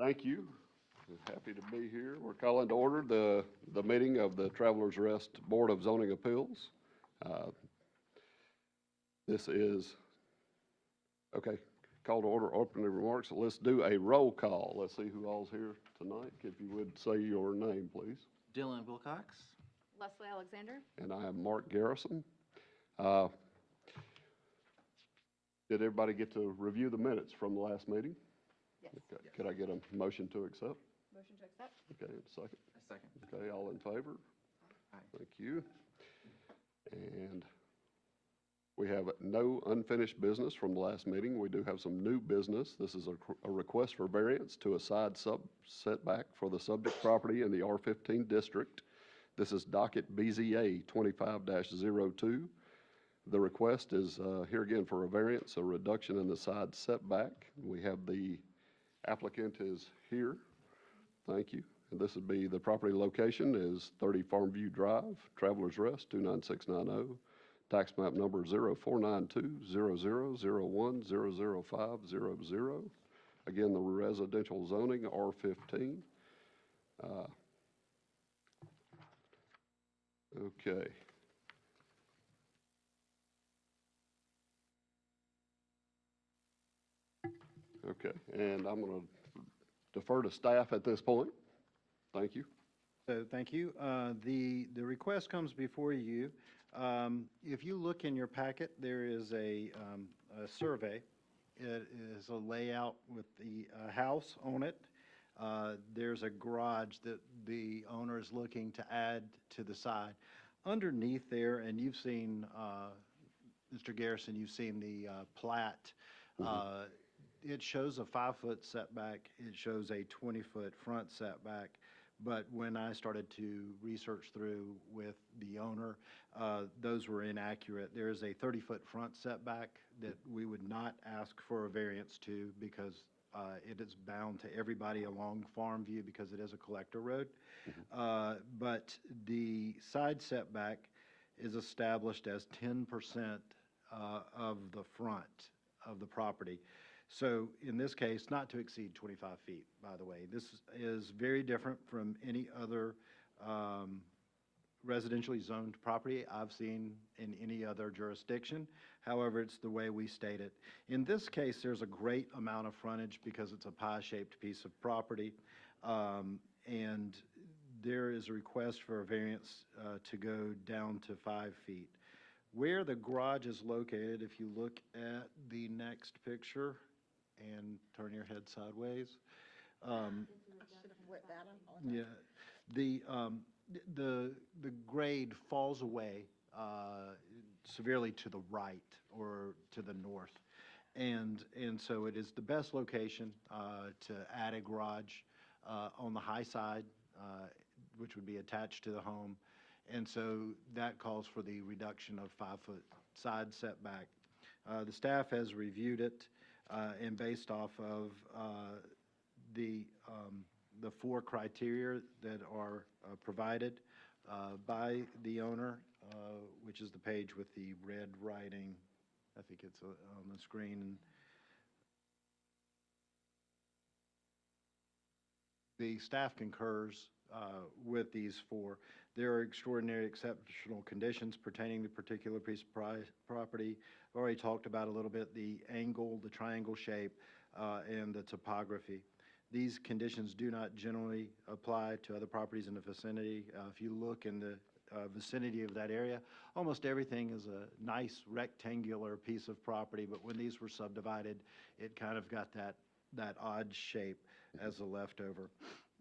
Thank you. Happy to be here. We're calling to order the meeting of the Travelers Rest Board of Zoning Appeals. This is, okay, call to order, opening remarks. Let's do a roll call. Let's see who all's here tonight. If you would say your name, please. Dylan Wilcox. Leslie Alexander. And I am Mark Garrison. Did everybody get to review the minutes from the last meeting? Yes. Okay. Could I get a motion to accept? Motion to accept. Okay, and a second. A second. Okay, all in favor? Aye. Thank you. And we have no unfinished business from the last meeting. We do have some new business. This is a request for variance to a side setback for the subject property in the R15 district. This is docket BZA 25-02. The request is here again for a variance, a reduction in the side setback. We have the applicant is here. Thank you. And this would be the property location is 30 Farmview Drive, Travelers Rest 29690. Tax map number 0492-0001-00500. Again, the residential zoning R15. Okay. Okay, and I'm going to defer to staff at this point. Thank you. So, thank you. The request comes before you. If you look in your packet, there is a survey. It is a layout with the house on it. There's a garage that the owner is looking to add to the side. Underneath there, and you've seen, Mr. Garrison, you've seen the plat. It shows a 5-foot setback. It shows a 20-foot front setback. But when I started to research through with the owner, those were inaccurate. There is a 30-foot front setback that we would not ask for a variance to because it is bound to everybody along Farmview because it is a collector road. But the side setback is established as 10% of the front of the property. So in this case, not to exceed 25 feet, by the way. This is very different from any other residentially zoned property I've seen in any other jurisdiction. However, it's the way we state it. In this case, there's a great amount of frontage because it's a pie-shaped piece of property. And there is a request for a variance to go down to 5 feet. Where the garage is located, if you look at the next picture, and turn your head sideways. Yeah, the grade falls away severely to the right or to the north, and so it is the best location to add a garage on the high side, which would be attached to the home, and so that calls for the reduction of 5-foot side setback. The staff has reviewed it. And based off of the 4 criteria that are provided by the owner, which is the page with the red writing, I think it's on the screen. The staff concurs with these 4. There are extraordinary exceptional conditions pertaining to a particular piece of property. I've already talked about a little bit the angle, the triangle shape, and the topography. These conditions do not generally apply to other properties in the vicinity. If you look in the vicinity of that area, almost everything is a nice rectangular piece of property, but when these were subdivided, it kind of got that odd shape as a leftover.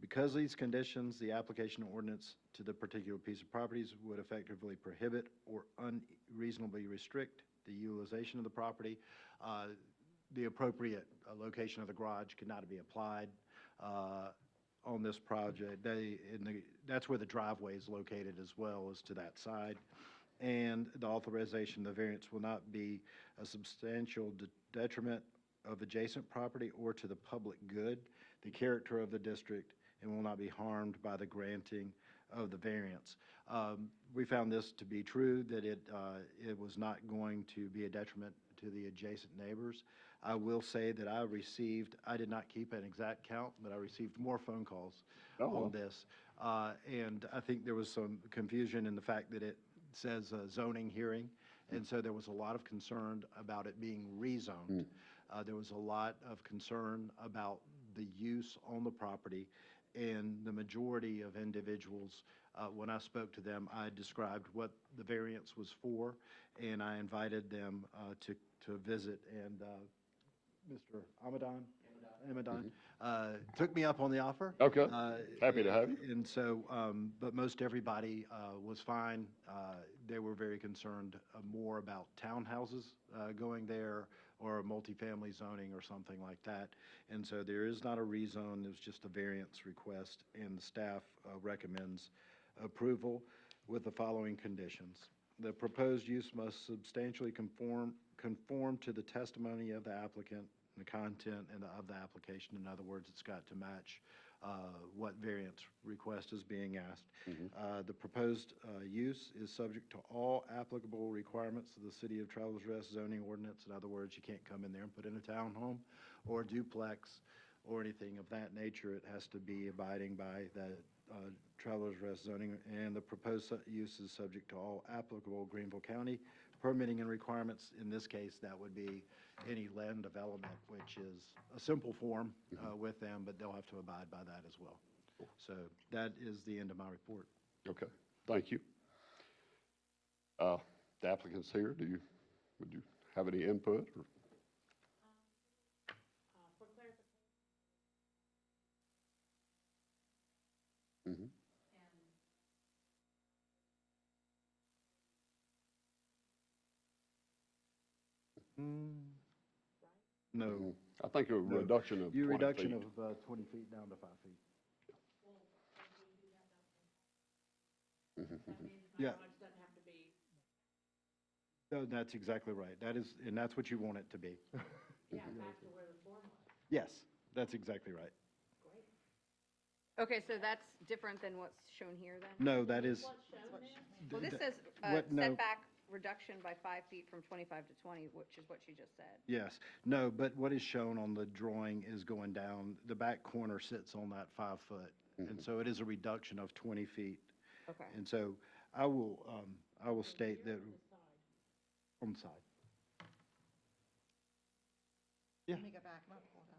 Because of these conditions, the application ordinance to the particular piece of properties would effectively prohibit or unreasonably restrict the utilization of the property. The appropriate location of the garage could not be applied on this project. That's where the driveway is located as well as to that side. And the authorization of the variance will not be a substantial detriment of adjacent property or to the public good, the character of the district, and will not be harmed by the granting of the variance. We found this to be true, that it was not going to be a detriment to the adjacent neighbors. I will say that I did not keep an exact count, but I received more phone calls Oh. on this. And I think there was some confusion in the fact that it says zoning hearing, and so there was a lot of concern about it being rezoned. There was a lot of concern about the use on the property, and the majority of individuals, when I spoke to them, I described what the variance was for, and I invited them to visit, and Mr. Amadon took me up on the offer. Okay. Happy to have you. And so, but most everybody was fine. They were very concerned more about townhouses going there or multifamily zoning or something like that. And so there is not a rezone, there's just a variance request, and the staff recommends approval with the following conditions. The proposed use must substantially conform to the testimony of the applicant, the content of the application. In other words, it's got to match what variance request is being asked. The proposed use is subject to all applicable requirements of the City of Travelers Rest zoning ordinance. In other words, you can't come in there and put in a townhome or duplex or anything of that nature. It has to be abiding by the Travelers Rest zoning, and the proposed use is subject to all applicable Greenville County permitting and requirements. In this case, that would be any land development, which is a simple form with them, but they'll have to abide by that as well. So that is the end of my report. Okay, thank you. The applicant's here. Would you have any input or? Mhm. No. I think a No. reduction of 20 Your reduction feet. of 20 feet down to 5 feet. Yeah. No, that's exactly right. That is, and that's what you want it to be. Yes, that's exactly right. Okay, so that's different than what's shown here then? No, that is. Well, this says No. setback reduction by 5 feet from 25 to 20, which is what she just said. Yes, no, but what is shown on the drawing is going down, the back corner sits on that 5 foot. And so it is a reduction of 20 feet. Okay. And so I will state that. On the side. Yeah. Let me go back, I'm gonna pull it up.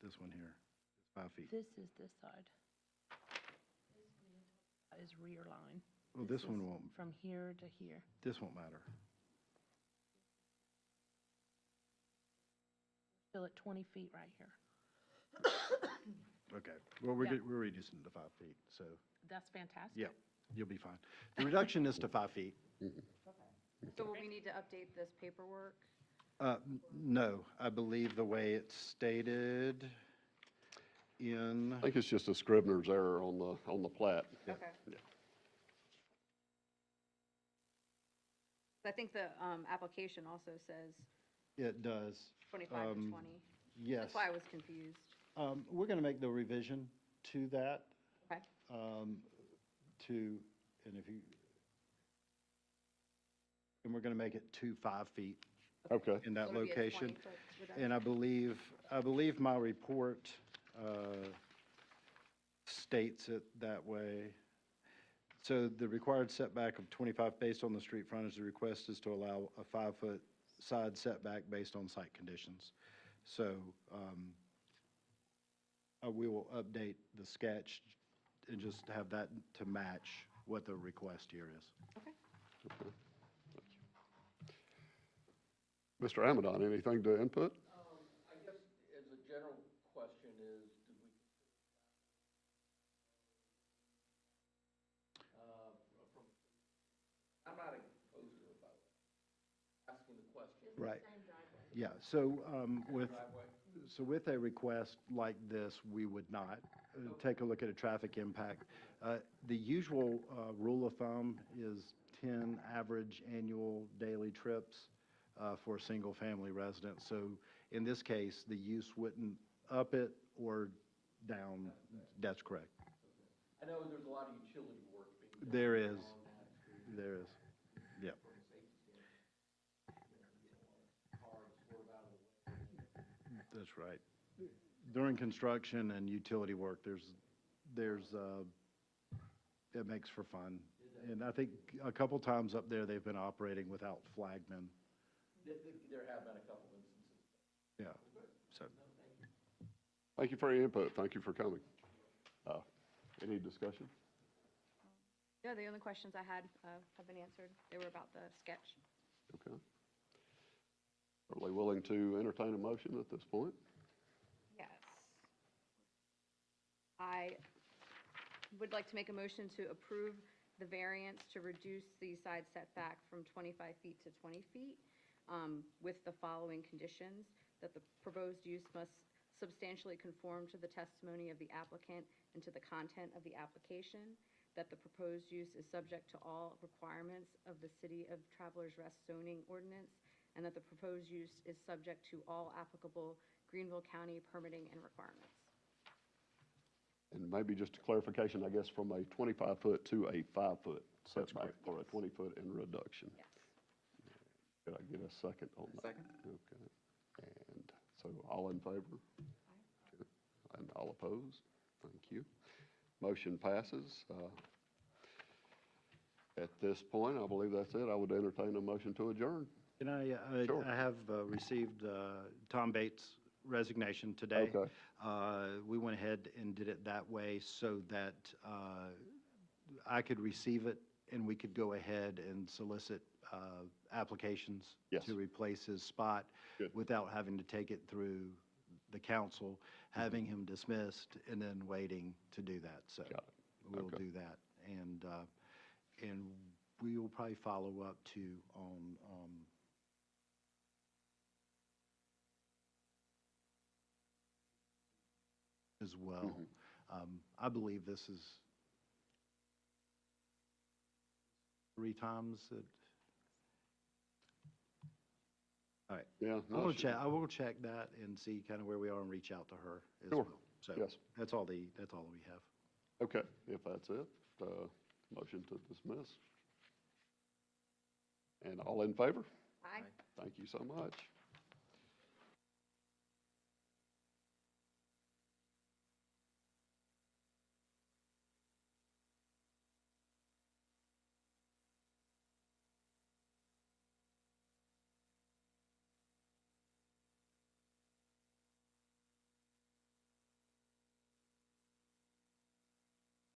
This one here is 5 feet. This is this side. That is rear line. Well, this one is won't, From here to here. this won't matter. Still at 20 feet right here. Okay, well, we're Yeah. we're reducing it to 5 feet, so, That's fantastic. yeah, you'll be fine. The reduction is to 5 feet. So will we need to update this paperwork? No, I believe the way it's stated in, I think it's just a Scrivener's error on the plat. Okay. Yeah. I think the application also says it does. 25 to 20. Yes. That's why I was confused. We're going to make the revision to that, Okay. and we're going to make it to 5 feet Okay, in that So it'll be a location. 20-foot reduction. And I believe my report states it that way. So the required setback of 25 based on the street frontage, the request is to allow a 5-foot side setback based on site conditions. So we will update the sketch and just have that to match what the request here is. Okay. Mr. Amadon, anything to input? I guess as a general question is, do we, I'm not opposed to it, by the way, asking the question. Right. Yeah, so with a request like this, we would not take a look at a traffic impact. The usual rule of thumb is 10 average annual daily trips for a single-family resident. So in this case, the use wouldn't up it or down. That's correct. I know there's a lot of utility work being done. There is. on that street. There is. Yep. That's right. During construction and utility work, it makes for fun. And I think a couple times up there, they've been operating without flagmen. There have been a couple instances. Yeah, so. Thank you for your input. Thank you for coming. Any discussion? No, the only questions I had have been answered. They were about the sketch. Okay. Are we willing to entertain a motion at this point? Yes. I would like to make a motion to approve the variance to reduce the side setback from 25 feet to 20 feet with the following conditions: that the proposed use must substantially conform to the testimony of the applicant and to the content of the application, that the proposed use is subject to all requirements of the City of Travelers Rest zoning ordinance, and that the proposed use is subject to all applicable Greenville County permitting and requirements. And maybe just a clarification, I guess, from a 25-foot to a 5-foot setback for a 20-foot in reduction. Yes. Could I get a second on that? Second. Okay. And so all in favor? Good. And all opposed? Thank you. Motion passes. At this point, I believe that's it. I would entertain a motion to adjourn. And Sure. I have received Tom Bates' resignation today. Okay. We went ahead and did it that way so that I could receive it and we could go ahead and solicit applications Yes. to replace his spot Good. without having to take it through the council, having him dismissed, and then waiting to do that. So Got it. we'll Okay. do that. And we will probably follow up too on as well. I believe this is 3 times that. All right. Yeah. I will check, that and see kind of where we are and reach out to her as Sure. well. So Yes. that's all we have. Okay, if that's it, motion to dismiss. And all in favor? Aye. Thank you so much.